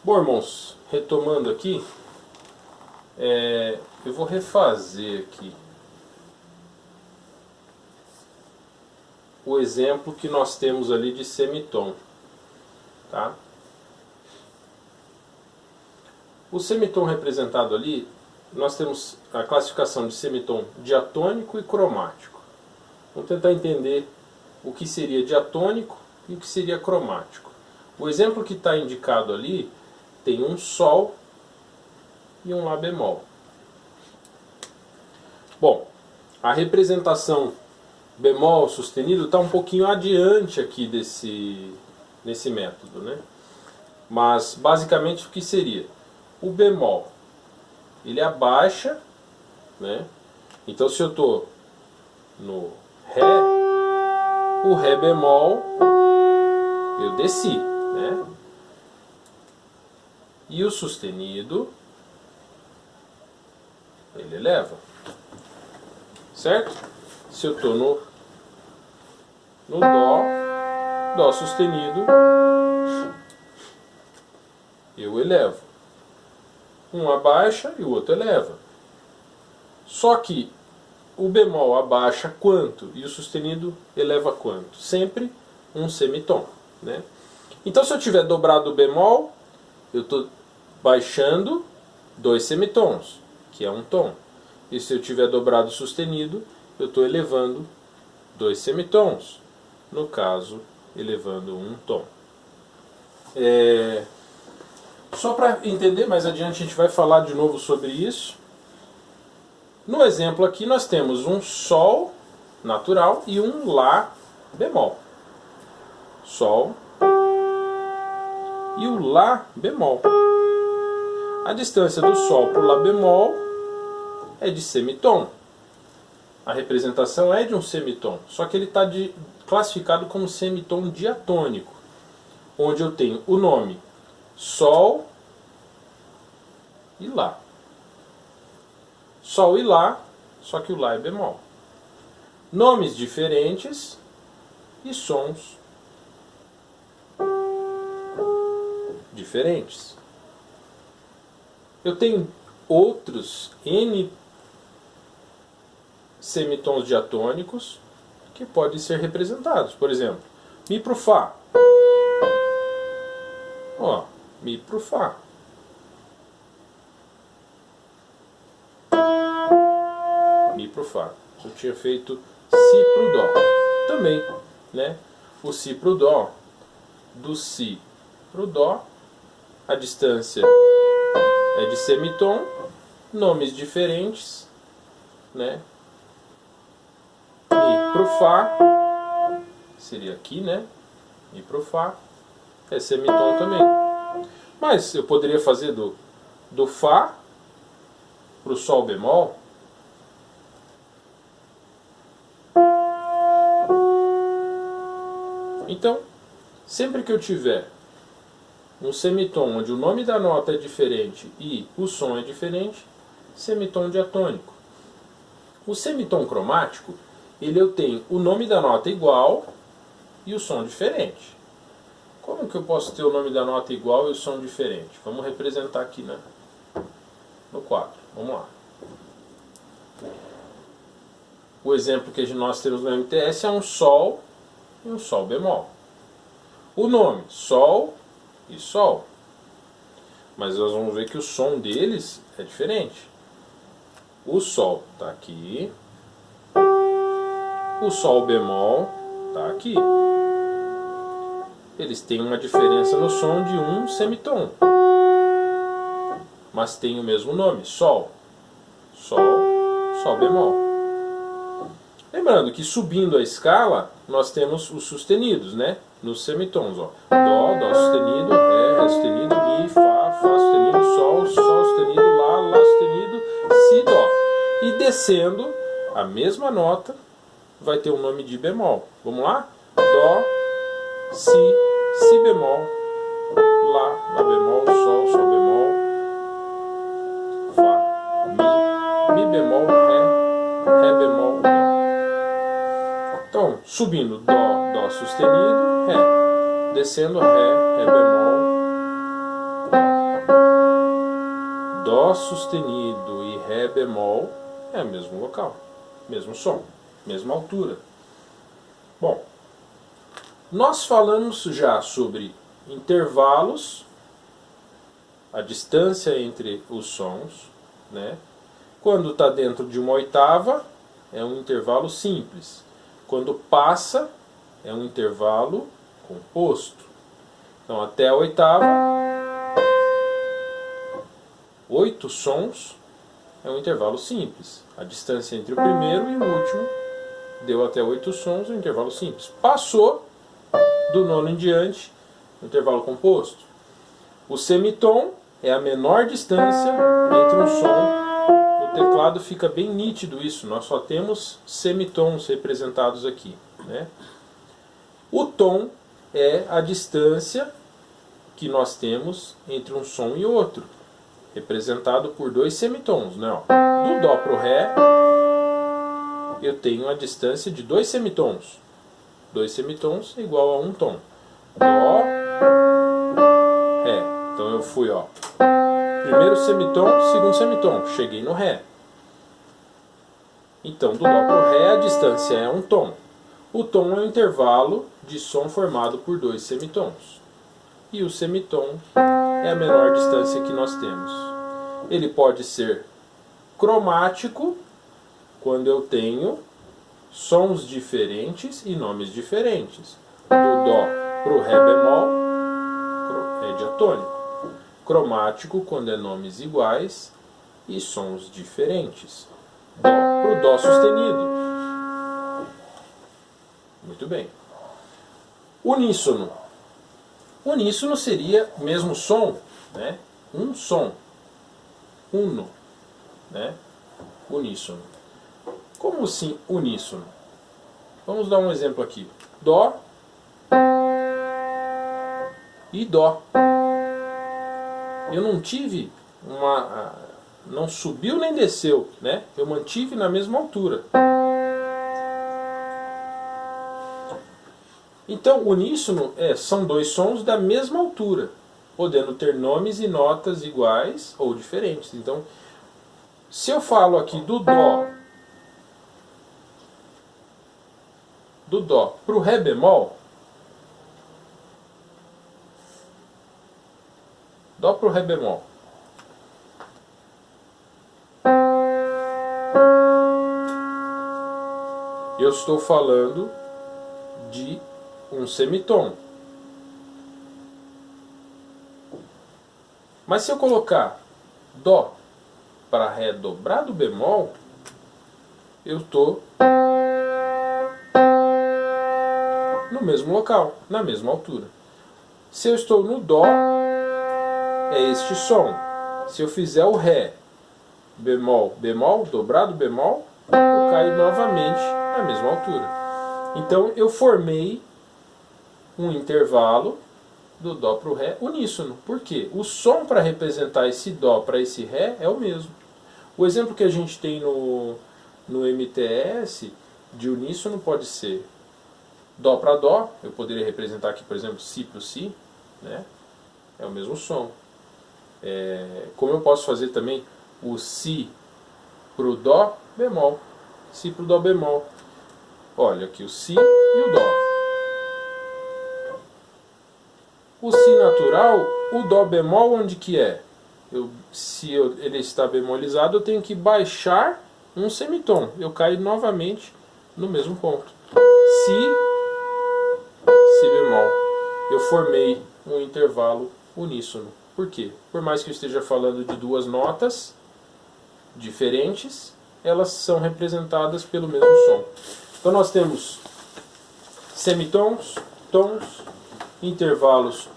Bom, irmãos, retomando aqui, eu vou refazer aqui o exemplo que nós temos ali de semitom, tá? O semitom representado ali, nós temos a classificação de semitom diatônico e cromático. Vamos tentar entender o que seria diatônico e o que seria cromático. O exemplo que está indicado ali tem um Sol e um Lá bemol. Bom, a representação bemol sustenido está um pouquinho adiante aqui nesse método, né? Mas basicamente o que seria? O bemol, ele abaixa, né? Então se eu estou no Ré, o Ré bemol eu desci, né? E o sustenido ele eleva, certo? Se eu estou no Dó, Dó sustenido, eu elevo. Um abaixa e o outro eleva. Só que o bemol abaixa quanto e o sustenido eleva quanto? Sempre um semitom, né? Então se eu tiver dobrado o bemol, eu estou baixando 2 semitons, que é um tom. E se eu tiver dobrado o sustenido, eu estou elevando 2 semitons. No caso, elevando um tom. Só para entender, mais adiante a gente vai falar de novo sobre isso. No exemplo aqui nós temos um Sol natural e um Lá bemol. Sol e o Lá bemol. A distância do Sol para o Lá bemol é de semitom. A representação é de um semitom, só que ele está classificado como semitom diatônico, onde eu tenho o nome Sol e Lá. Sol e Lá, só que o Lá é bemol. Nomes diferentes e sons diferentes. Eu tenho outros N semitons diatônicos que podem ser representados. Por exemplo, Mi pro Fá. Ó, Mi pro Fá. Mi pro Fá. Eu tinha feito Si pro Dó. Também, né? O Si pro Dó. Do Si pro Dó. A distância é de semitom. Nomes diferentes, né? Mi pro Fá. Seria aqui, né? Mi pro Fá. É semitom também. Mas eu poderia fazer do Fá pro Sol bemol. Então, sempre que eu tiver um semitom onde o nome da nota é diferente e o som é diferente, semitom diatônico. O semitom cromático, eu tenho o nome da nota igual e o som diferente. Como que eu posso ter o nome da nota igual e o som diferente? Vamos representar aqui, né? No quadro. Vamos lá. O exemplo que nós temos no MTS é um Sol e um Sol bemol. O nome, Sol e Sol. Mas nós vamos ver que o som deles é diferente. O Sol está aqui. O Sol bemol está aqui. Eles têm uma diferença no som de um semitom. Mas tem o mesmo nome, Sol. Sol, Sol bemol. Lembrando que subindo a escala, nós temos os sustenidos, né? Nos semitons, ó. Dó, Dó sustenido, Ré, Ré sustenido, Mi, Fá, Fá sustenido, Sol, Sol sustenido, Lá, Lá sustenido, Si, Dó. E descendo a mesma nota, vai ter o nome de bemol. Vamos lá? Dó, Si, Si bemol, Lá, Lá bemol, Sol, Sol bemol, Fá, Mi bemol, Ré, Ré bemol, Dó. Então, subindo Dó, Dó sustenido, Ré. Descendo Ré, Ré bemol, Dó. Dó sustenido e Ré bemol é o mesmo local, mesmo som, mesma altura. Bom, nós falamos já sobre intervalos, a distância entre os sons, né? Quando está dentro de uma oitava, é um intervalo simples. Quando passa, é um intervalo composto. Então, até a oitava, 8 sons é um intervalo simples. A distância entre o primeiro e o último deu até 8 sons, um intervalo simples. Passou do nono em diante, um intervalo composto. O semitom é a menor distância entre um som. No teclado fica bem nítido isso, nós só temos semitons representados aqui, né? O tom é a distância que nós temos entre um som e outro, representado por 2 semitons, né? Do Dó para o Ré, eu tenho a distância de 2 semitons. 2 semitons é igual a um tom. Dó, Ré. Então eu fui, ó, primeiro semitom, segundo semitom, cheguei no Ré. Então, do Dó para o Ré, a distância é um tom. O tom é um intervalo de som formado por 2 semitons. E o semitom é a menor distância que nós temos. Ele pode ser cromático, quando eu tenho sons diferentes e nomes diferentes. Do Dó para o Ré bemol é diatônico. Cromático, quando é nomes iguais e sons diferentes. Dó para o Dó sustenido. Muito bem. Uníssono. Uníssono seria o mesmo som, né? Um som. Uno, né? Uníssono. Como assim uníssono? Vamos dar um exemplo aqui. Dó e Dó. Eu não tive uma... não subiu nem desceu, né? Eu mantive na mesma altura. Então, uníssono são 2 sons da mesma altura, podendo ter nomes e notas iguais ou diferentes. Então, se eu falo aqui do Dó para o Ré bemol, Dó para o Ré bemol, eu estou falando de um semitom. Mas se eu colocar Dó para Ré dobrado bemol, eu estou no mesmo local, na mesma altura. Se eu estou no Dó, é este som. Se eu fizer o Ré bemol, bemol, dobrado bemol, eu caio novamente na mesma altura. Então eu formei um intervalo do Dó para o Ré uníssono. Por quê? O som para representar esse Dó para esse Ré é o mesmo. O exemplo que a gente tem no MTS de uníssono pode ser Dó para Dó. Eu poderia representar aqui, por exemplo, Si para o Si, né? É o mesmo som. Como eu posso fazer também o Si para o Dó bemol. Si para o Dó bemol. Olha aqui o Si e o Dó. O Si natural, o Dó bemol onde que é? Ele está bemolizado, eu tenho que baixar um semitom. Eu caio novamente no mesmo ponto. Si bemol. Eu formei um intervalo uníssono. Por quê? Por mais que eu esteja falando de 2 notas diferentes, elas são representadas pelo mesmo som. Então nós temos semitons, tons, intervalos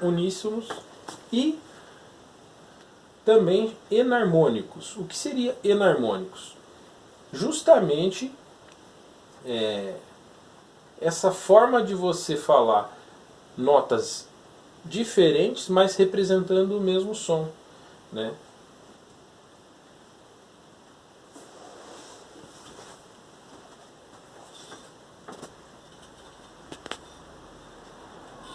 uníssonos e também enarmônicos. O que seria enarmônicos? Justamente essa forma de você falar notas diferentes, mas representando o mesmo som, né?